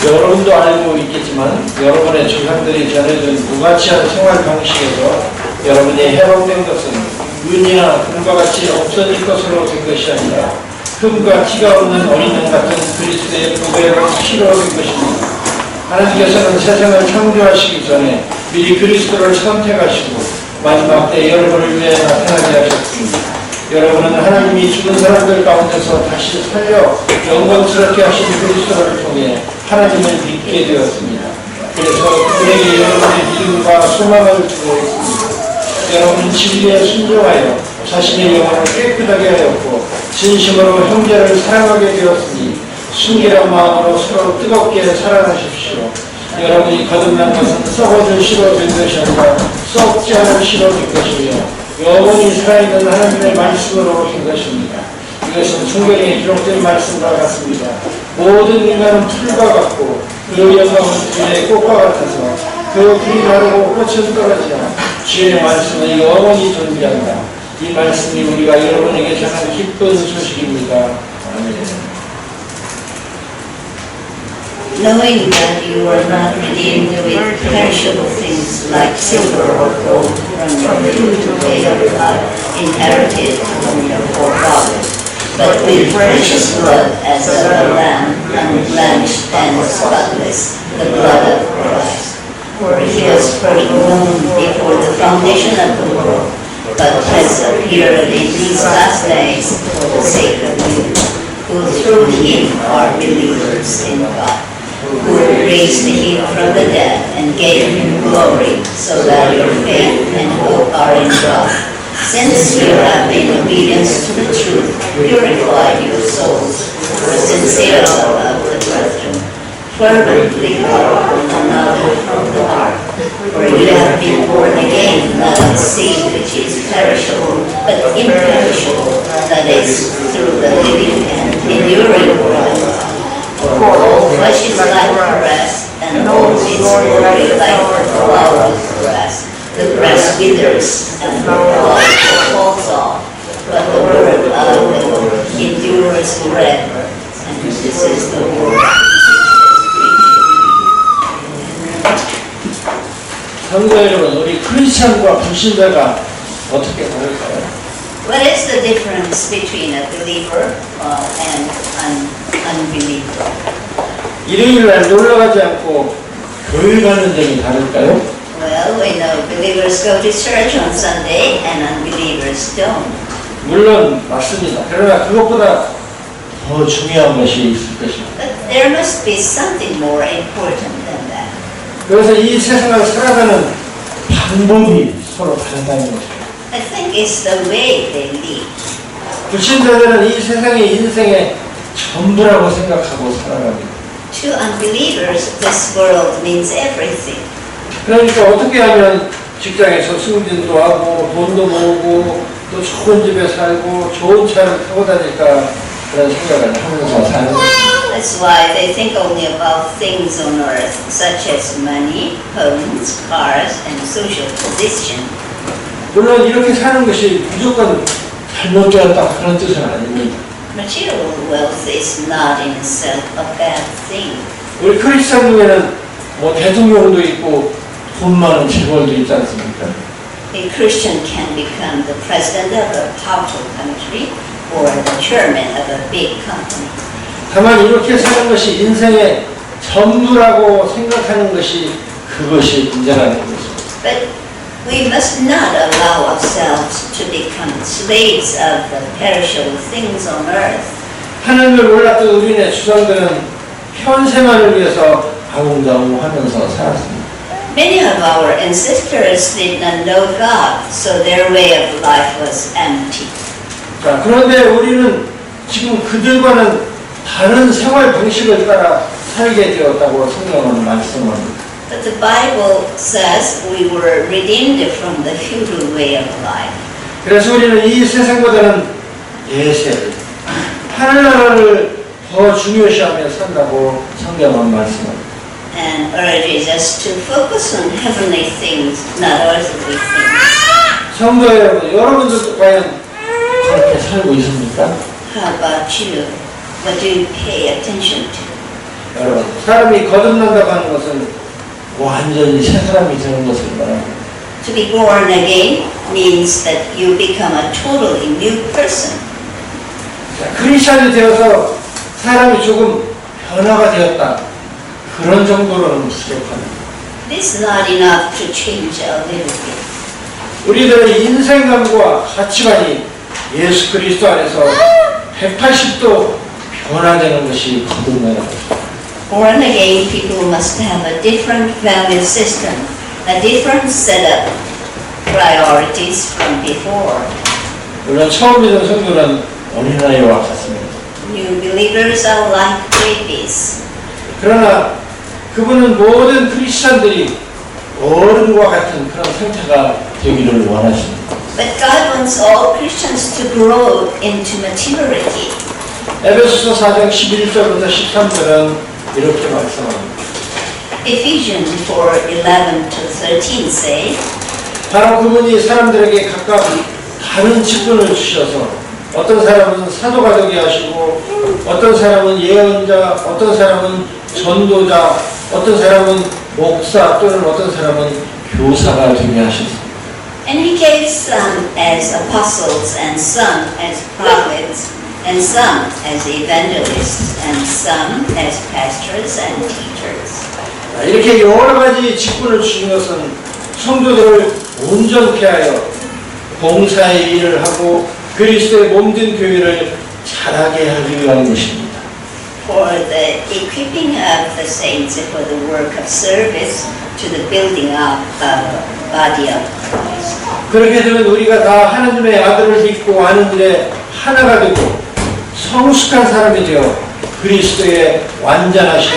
여러분도 알고 있겠지만 여러분의 조상들이 전해준 무가치한 생활 방식에서 여러분이 해방된 것은 은이나 금과 같이 없어질 것으로 된 것이 아니라 흠과 티가 없는 어린 양 같은 그리스도의 보배로 피로 된 것입니다. 하나님께서는 세상을 창조하시기 전에 미리 그리스도를 선택하시고 마지막 때 여러분을 위해 나타나게 하셨습니다. 여러분은 하나님이 죽은 사람들 가운데서 다시 살려 영광스럽게 하신 그리스도를 통해 하나님을 믿게 되었습니다. 그래서 그에게 여러분의 믿음과 소망을 주고 있습니다. 여러분은 진리에 순종하여 자신의 영혼을 깨끗하게 하였고 진심으로 형제를 사랑하게 되었으니 순결한 마음으로 서로 뜨겁게 사랑하십시오. 여러분이 거듭난 것은 썩어질 시로 된 것이 아니라 썩지 않을 시로 된 것이며 영원히 살아있는 하나님의 말씀으로 된 것입니다. 이것은 성경에 기록된 말씀과 같습니다. 모든 인간은 풀과 같고 그 영광은 들의 꽃과 같아서 그 풀이 마르고 꽃은 떨어지나 주의 말씀은 영원히 존재한다. 이 말씀이 우리가 여러분에게 전한 기쁜 소식입니다. 아멘. Knowing that you were not redeemed with perishable things like silver or gold from your fruit way of life inherited from your forefathers, but with precious blood as of a lamb, unblemished and spotless, the blood of Christ. For he was first known before the foundation of the world, but has appeared in these last days for the sake of you, who through him are believers in God, who raised him from the dead and gave him glory, so that your faith and hope are in God. Since you have been obedient to the truth, purify your souls for sincere love of the brethren. Fervently love one another from the heart, for you have been born again, not of seed which is perishable, but imperishable, that is, through the living and enduring word of God. For all flesh is like grass, and all its glory like the flower of grass. The grass withers, and the flower falls off, but the word of the Lord endures forever. And this is the word. 성도 여러분, 우리 크리스천과 불신자가 어떻게 다를까요? What is the difference between a believer and an unbeliever? 일요일날 놀러가지 않고 교회 가는 점이 다를까요? Well, we know believers go to church on Sunday and unbelievers don't. 물론 맞습니다. 그러나 그것보다 더 중요한 것이 있을 것입니다. But there must be something more important than that. 그래서 이 세상을 살아가는 방법이 서로 다르다는 것입니다. I think it's the way they live. 불신자들은 이 세상이 인생의 전부라고 생각하고 살아갑니다. To unbelievers, this world means everything. 그러니까 어떻게 하면 직장에서 승진도 하고 돈도 모으고 또 좋은 집에 살고 좋은 차를 타고 다닐까 그런 생각을 하면서 사는 거죠. That's why they think only about things on earth, such as money, homes, cars, and social position. 물론 이렇게 사는 것이 무조건 잘못되었다 그런 뜻은 아닙니다. Material wealth is not in itself a bad thing. 우리 크리스천 중에는 뭐 대통령도 있고 돈 많은 재벌도 있지 않습니까? A Christian can become the president of a powerful country or the chairman of a big company. 다만 이렇게 사는 것이 인생의 전부라고 생각하는 것이 그것이 문제라는 것입니다. But we must not allow ourselves to become slaves of the perishable things on earth. 하나님을 몰랐던 우리네 조상들은 현세만을 위해서 아웅다웅하면서 살았습니다. Many of our ancestors did not know God, so their way of life was empty. 자, 그런데 우리는 지금 그들과는 다른 생활 방식을 따라 살게 되었다고 성경은 말씀합니다. But the Bible says we were redeemed from the futile way of life. 그래서 우리는 이 세상보다는 예세를, 하늘나라를 더 중요시하며 산다고 성경은 말씀합니다. And urges us to focus on heavenly things, not earthly things. 성도 여러분, 여러분들도 과연 그렇게 살고 있습니까? How about you? What do you pay attention to? 여러분, 사람이 거듭난다고 하는 것은 완전히 새 사람이 되는 것을 말합니다. To be born again means that you become a totally new person. 자, 크리스천이 되어서 사람이 조금 변화가 되었다. 그런 정도로는 부족합니다. This is not enough to change a little bit. 우리들의 인생관과 가치관이 예수 그리스도 안에서 180도 변화되는 것이 거듭나는 것입니다. Born again people must have a different value system, a different set of priorities from before. 물론 처음 믿은 성도는 어린아이와 같습니다. New believers are like babies. 그러나 그분은 모든 크리스천들이 어른과 같은 그런 상태가 되기를 원하십니다. But God wants all Christians to grow into maturity. 에베소서 4장 11절부터 13절은 이렇게 말씀합니다. Ephesians 4:11 to 13 say, 바로 그분이 사람들에게 각각 다른 직분을 주셔서 어떤 사람은 사도가 되게 하시고 어떤 사람은 예언자, 어떤 사람은 전도자, 어떤 사람은 목사 또는 어떤 사람은 교사가 되게 하셨습니다. and he gave some as apostles, and some as prophets, and some as evangelists, and some as pastors and teachers. 이렇게 여러 가지 직분을 주신 것은 성도들을 온전케 하여 봉사의 일을 하고 그리스도의 몸된 교회를 자라게 하기 위한 것입니다. For the equipping of the saints for the work of service to the building up of the body of Christ. 그렇게 되면 우리가 다 하나님의 아들을 믿고 아는 일에 하나가 되고 성숙한 사람이 되어 그리스도의 완전하신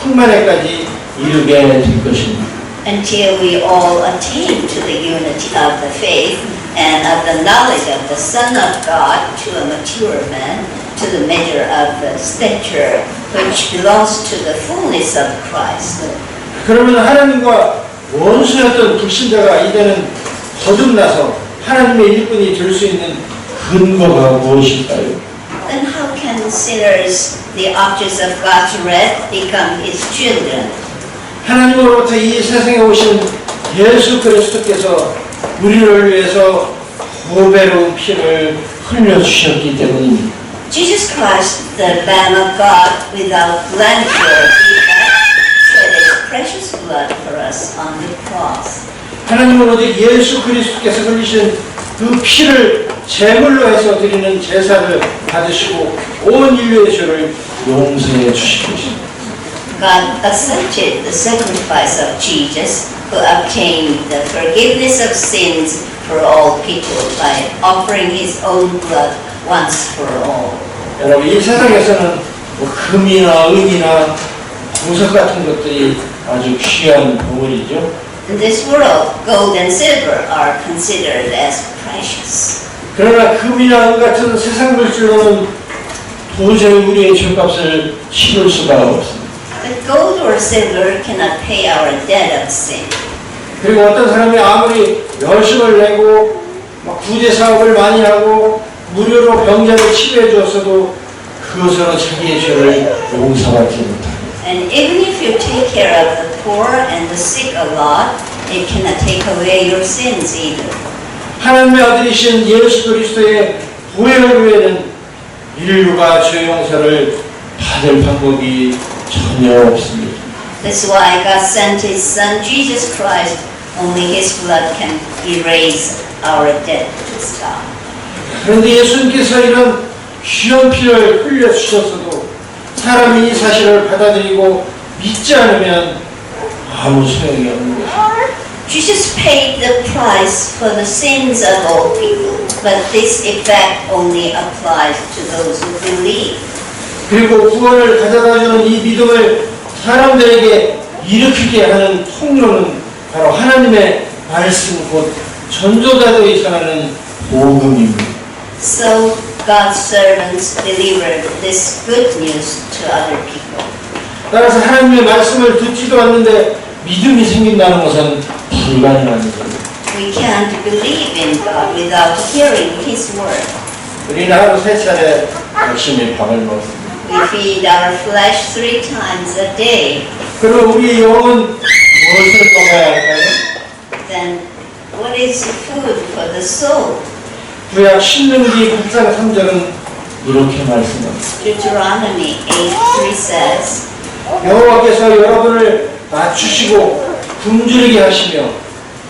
충만에까지 이르게 될 것입니다. Until we all attain to the unity of the faith and of the knowledge of the Son of God to a mature man, to the measure of the stature which belongs to the fullness of Christ. 그러면 하나님과 원수였던 불신자가 이제는 거듭나서 하나님의 일꾼이 될 수 있는 근거가 무엇일까요? Then how can sinners, the objects of God's wrath, become His children? 하나님으로부터 이 세상에 오신 예수 그리스도께서 우리를 위해서 보배로운 피를 흘려주셨기 때문입니다. Jesus Christ, the Lamb of God, without blemish or defect, shed His precious blood for us on the cross. 하나님으로부터 예수 그리스도께서 흘리신 그 피를 제물로 해서 드리는 제사를 받으시고 온 인류의 죄를 용서해 주신 것입니다. God accepted the sacrifice of Jesus, who obtained the forgiveness of sins for all people by offering His own blood once for all. 여러분 이 세상에서는 뭐 금이나 은이나 보석 같은 것들이 아주 귀한 보물이죠. In this world, gold and silver are considered as precious. 그러나 금이나 은 같은 세상 물질로는 도저히 우리의 죄값을 치를 수가 없습니다. But gold or silver cannot pay our debt of sin. 그리고 어떤 사람이 아무리 열심을 내고 막 구제 사업을 많이 하고 무료로 병자를 치료해 주었어도 그것으로 자기의 죄를 용서받지 못합니다. And even if you take care of the poor and the sick a lot, it cannot take away your sins either. 하나님의 아들이신 예수 그리스도의 보혈 외에는 인류가 죄 용서를 받을 방법이 전혀 없습니다. That's why God sent His Son Jesus Christ. Only His blood can erase our debt to God. 그런데 예수님께서 이런 귀한 피를 흘려주셨어도 사람이 이 사실을 받아들이고 믿지 않으면 아무 소용이 없는 것입니다. Jesus paid the price for the sins of all people, but this effect only applies to those who believe. 그리고 구원을 가져다주는 이 믿음을 사람들에게 일으키게 하는 통로는 바로 하나님의 말씀 곧 전도자들이 전하는 복음입니다. So God's servants delivered this good news to other people. 따라서 하나님의 말씀을 듣지도 않는데 믿음이 생긴다는 것은 불가능한 일입니다. We can't believe in God without hearing His word. 우리는 하루 3차례 열심히 밥을 먹습니다. We feed our flesh 3 times a day. 그럼 우리 영은 무엇을 먹어야 할까요? Then what is the food for the soul? 구약 신명기 8장 3절은 이렇게 말씀합니다. Deuteronomy 8:3 says, 여호와께서 여러분을 낮추시고 굶주리게 하시며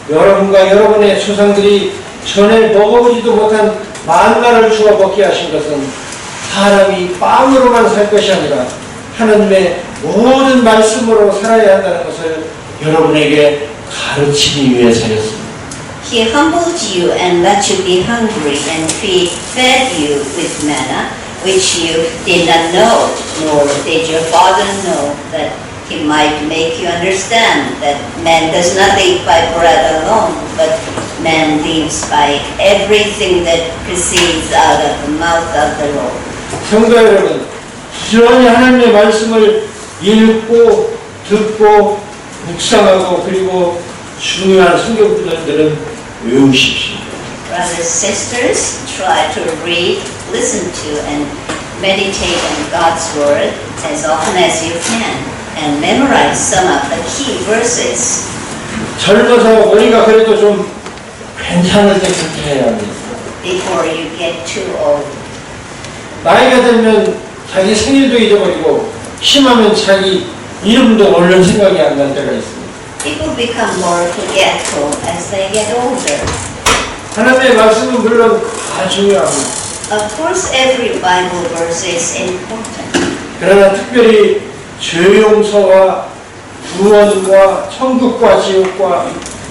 여러분과 여러분의 조상들이 전에 먹어보지도 못한 만나를 주어 먹게 하신 것은 사람이 빵으로만 살 것이 아니라 하나님의 모든 말씀으로 살아야 한다는 것을 여러분에게 가르치기 위해서였습니다. He humbled you and let you be hungry and fed you with manna, which you did not know, nor did your father know, that he might make you understand that man does not live by bread alone, but man lives by everything that proceeds out of the mouth of the Lord. 성도 여러분, 부지런히 하나님의 말씀을 읽고 듣고 묵상하고 그리고 중요한 성경들은 외우십시오. Brothers, sisters, try to read, listen to, and meditate on God's Word as often as you can, and memorize some of the key verses. 젊어서 머리가 그래도 좀 괜찮을 때 그렇게 해야 합니다. Before you get too old. 나이가 들면 자기 생일도 잊어버리고 심하면 자기 이름도 얼른 생각이 안 날 때가 있습니다. People become more forgetful as they get older. 하나님의 말씀은 물론 다 중요합니다. Of course, every Bible verse is important. 그러나 특별히 죄 용서와 구원과 천국과 지옥과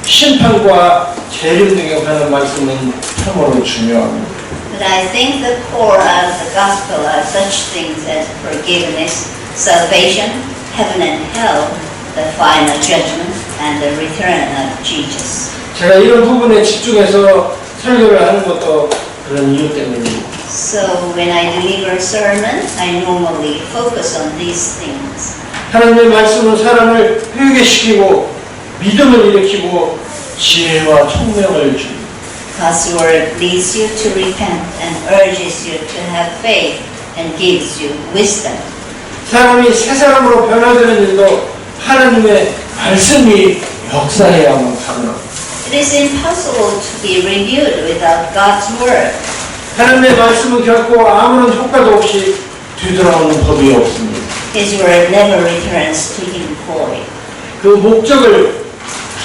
심판과 재림 등에 관한 말씀은 참으로 중요합니다. But I think the core of the gospel are such things as forgiveness, salvation, heaven and hell, the final judgment, and the return of Jesus. 제가 이런 부분에 집중해서 설교를 하는 것도 그런 이유 때문입니다. So when I deliver a sermon, I normally focus on these things. 하나님의 말씀은 사람을 회개시키고 믿음을 일으키고 지혜와 총명을 줍니다. God's word leads you to repent and urges you to have faith and gives you wisdom. 사람이 새 사람으로 변화되는 일도 하나님의 말씀이 역사해야만 가능합니다. It is impossible to be renewed without God's word. 하나님의 말씀은 결코 아무런 효과도 없이 뒤돌아오는 법이 없습니다. His word never returns to him void. 그 목적을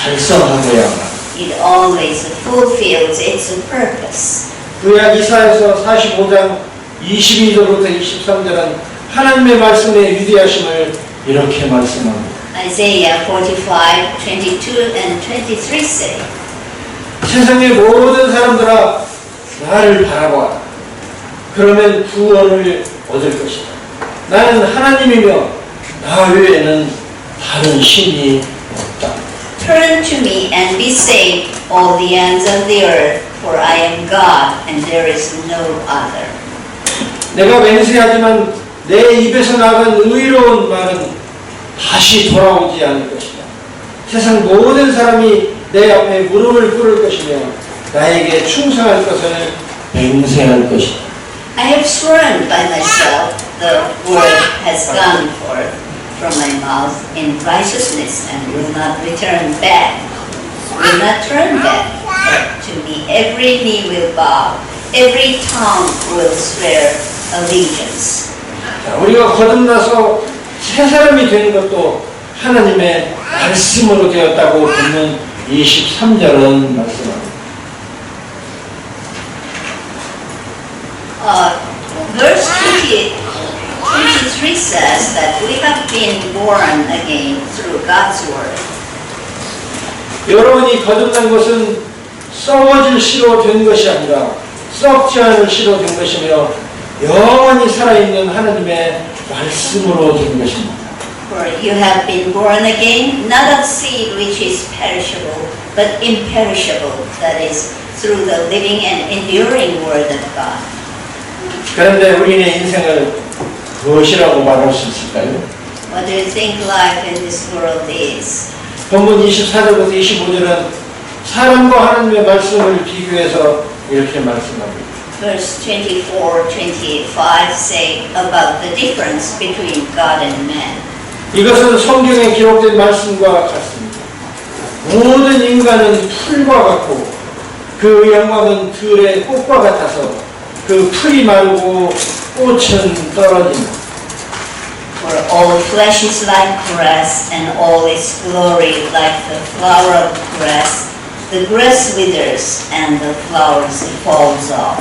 달성하여야만 합니다. It always fulfills its purpose. 구약 이사야서 45장 22절부터 23절은 하나님의 말씀의 위대하심을 이렇게 말씀합니다. Isaiah 45:22 and 23 say, 세상의 모든 사람들아 나를 바라보아 그러면 구원을 얻을 것이다. 나는 하나님이며 나 외에는 다른 신이 없다. Turn to me and be saved, all the ends of the earth, for I am God and there is no other. 내가 맹세하지만 내 입에서 나간 의로운 말은 다시 돌아오지 않을 것이다. 세상 모든 사람이 내 앞에 무릎을 꿇을 것이며 나에게 충성할 것을 맹세할 것이다. I have sworn by myself, the word has gone forth from my mouth in righteousness and will not return back. Will not turn back. But to me every knee will bow, every tongue will swear allegiance. 자, 우리가 거듭나서 새 사람이 되는 것도 하나님의 말씀으로 되었다고 본문 23절은 말씀합니다. Verse 23 says that we have been born again through God's word. 여러분이 거듭난 것은 썩어질 씨로 된 것이 아니라 썩지 않을 씨로 된 것이며 영원히 살아있는 하나님의 말씀으로 된 것입니다. For you have been born again, not of seed which is perishable, but imperishable, that is, through the living and enduring word of God. 그런데 우리의 인생을 무엇이라고 말할 수 있을까요? What do you think life in this world is? 본문 24절부터 25절은 사람과 하나님의 말씀을 비교해서 이렇게 말씀합니다. verse 24, 25 say about the difference between God and man. 이것은 성경에 기록된 말씀과 같습니다. 모든 인간은 풀과 같고 그 영광은 들의 꽃과 같아서 그 풀이 마르고 꽃은 떨어진다. For all flesh is like grass, and all its glory like the flower of grass. The grass withers, and the flowers falls off.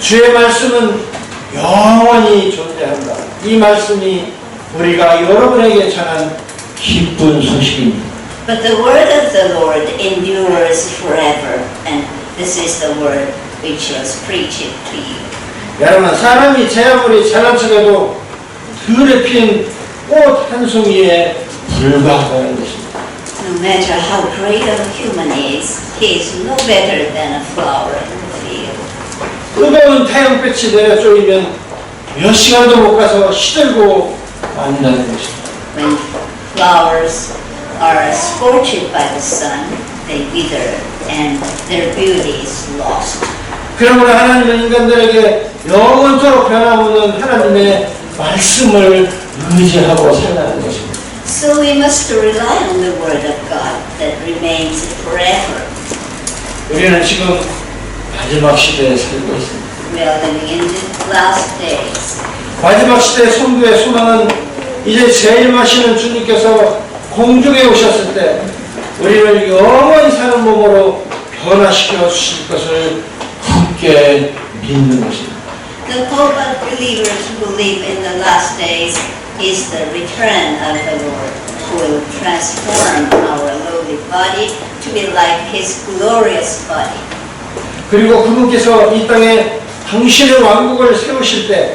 주의 말씀은 영원히 존재한다. 이 말씀이 우리가 여러분에게 전한 기쁜 소식입니다. But the word of the Lord endures forever, and this is the word which was preached to you. 여러분, 사람이 제 아무리 잘난 척해도 들에 핀 꽃 한 송이에 불과하다는 것입니다. No matter how great a human is, he is no better than a flower in the field. 뜨거운 태양빛이 내려 쬐이면 몇 시간도 못 가서 시들고 만다는 것입니다. When flowers are scorched by the sun, they wither, and their beauty is lost. 그러므로 하나님은 인간들에게 영원토록 변함없는 하나님의 말씀을 의지하고 살라는 것입니다. So we must rely on the word of God that remains forever. 우리는 지금 마지막 시대에 살고 있습니다. We are living in the last days. 마지막 시대 성도의 소망은 이제 재림하시는 주님께서 공중에 오셨을 때 우리를 영원히 사는 몸으로 변화시켜 주실 것을 굳게 믿는 것입니다. The hope of believers who live in the last days is the return of the Lord, who will transform our lowly body to be like His glorious body. 그리고 그분께서 이 땅에 당신의 왕국을 세우실 때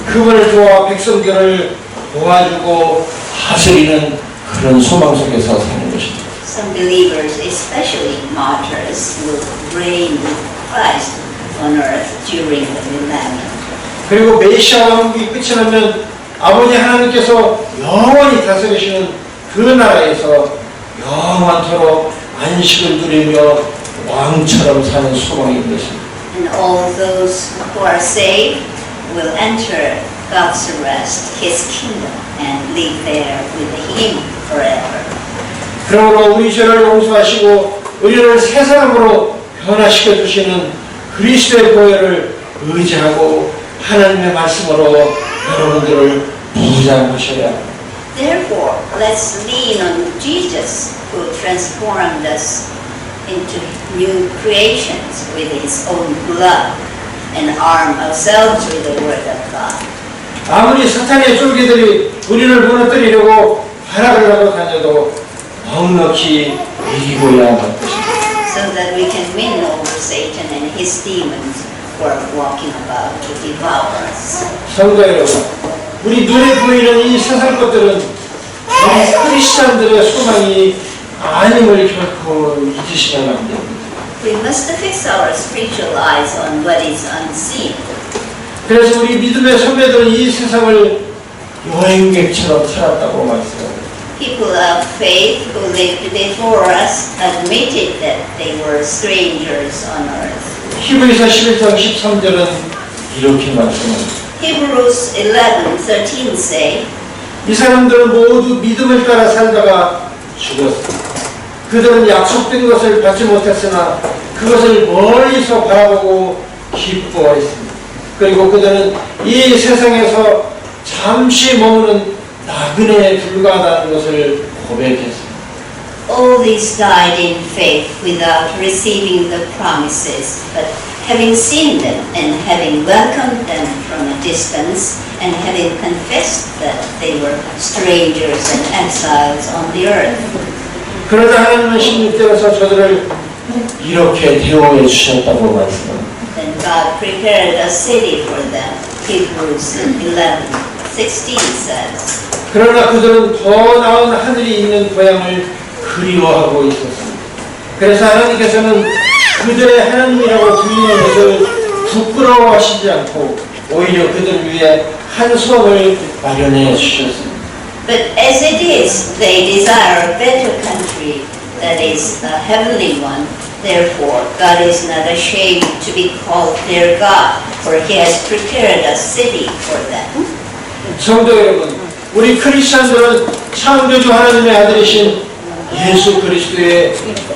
그분을 도와 백성들을 도와주고 다스리는 그런 소망 속에서 사는 것입니다. Some believers, especially martyrs, will reign with Christ on earth during the millennium. 그리고 메시아 왕국이 끝이 나면 아버지 하나님께서 영원히 다스리시는 그 나라에서 영원토록 안식을 누리며 왕처럼 사는 소망인 것입니다. And all those who are saved will enter God's rest, His kingdom, and live there with Him forever. 그러므로 우리 죄를 용서하시고 우리를 새 사람으로 변화시켜 주시는 그리스도의 보혈을 의지하고 하나님의 말씀으로 여러분들을 무장하셔야 합니다. Therefore, let's lean on Jesus, who transformed us into new creations with His own blood, and arm ourselves with the Word of God. 아무리 사탄의 쫄기들이 우리를 무너뜨리려고 발악을 하고 다녀도 넉넉히 이기고야 할 것입니다. So that we can win over Satan and his demons who are walking about to devour us. 성도 여러분, 우리 눈에 보이는 이 세상 것들은 우리 크리스찬들의 소망이 아님을 결코 잊으시면 안 됩니다. We must fix our spiritual eyes on what is unseen. 그래서 우리 믿음의 선배들은 이 세상을 여행객처럼 살았다고 말씀합니다. People of faith who lived before us admitted that they were strangers on earth. 히브리서 11장 13절은 이렇게 말씀합니다. Hebrews 11:13 say, 이 사람들은 모두 믿음을 따라 살다가 죽었습니다. 그들은 약속된 것을 받지 못했으나 그것을 멀리서 바라보고 기뻐했습니다. 그리고 그들은 이 세상에서 잠시 머무는 나그네에 불과하다는 것을 고백했습니다. all these died in faith without receiving the promises, but having seen them and having welcomed them from a distance and having confessed that they were strangers and exiles on the earth. 그러자 하나님은 16절에서 저들을 이렇게 대우해 주셨다고 말씀합니다. Then God prepared a city for them. Hebrews 11:16 says. 그러나 그들은 더 나은 하늘이 있는 고향을 그리워하고 있었습니다. 그래서 하나님께서는 그들의 하나님이라고 불리는 것을 부끄러워하시지 않고 오히려 그들 위해 한 수업을 마련해 주셨습니다. But as it is, they desire a better country, that is, a heavenly one. Therefore, God is not ashamed to be called their God, for He has prepared a city for them. 성도 여러분, 우리 크리스찬들은 창조주 하나님의 아들이신 예수 그리스도의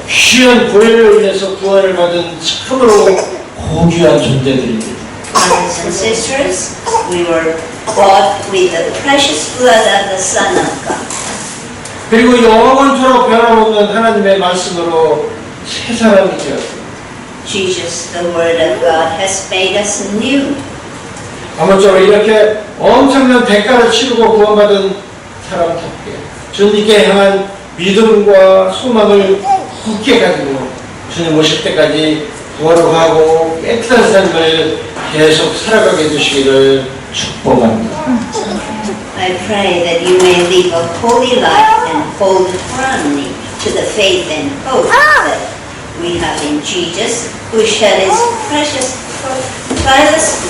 귀한 보혈로 인해서 구원을 받은 참으로 고귀한 존재들입니다. Brothers and sisters, we were bought with the precious blood of the Son of God. 그리고 영원토록 변함없는 하나님의 말씀으로 새 사람이 되었습니다. Jesus, the Word of God, has made us new. 아무쪼록 이렇게 엄청난 대가를 치르고 구원받은 사람 덕에 주님께 향한 믿음과 소망을 굳게 가지고 주님 오실 때까지 거룩하고 깨끗한 삶을 계속 살아가게 해주시기를 축복합니다. I pray that you may live a holy life and hold firmly to the faith and hope that we have in Jesus, who shed his precious, priceless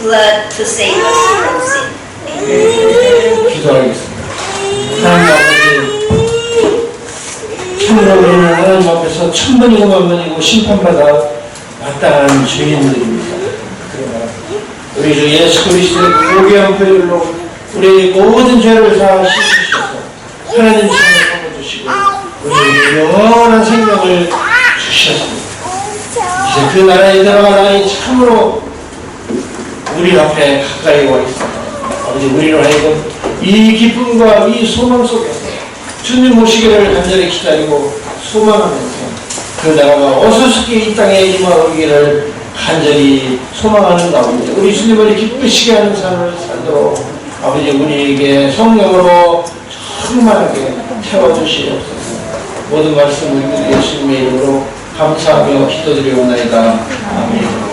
blood to save us from sin. 기도하겠습니다. 하나님 아버지, 참으로 우리는 하나님 앞에서 천번이고 만번이고 심판받아 마땅한 죄인들입니다. 그러나 우리 주 예수 그리스도의 고귀한 보혈로 우리의 모든 죄를 다 씻으셔서 하나님 손을 잡아주시고 우리에게 영원한 생명을 주셨습니다. 이제 그 나라에 들어가라니 참으로 우리 앞에 가까이 와 있습니다. 아버지, 우리로 하여금 이 기쁨과 이 소망 속에서 주님 오시기를 간절히 기다리고 소망하면서 그 나라가 어수선히 이 땅에 임하기를 간절히 소망하는 가운데 우리 주님을 기쁘시게 하는 삶을 살도록 아버지 우리에게 성령으로 충만하게 태워주시옵소서. 모든 말씀 우리 예수님의 이름으로 감사하며 기도드리옵나이다. 아멘.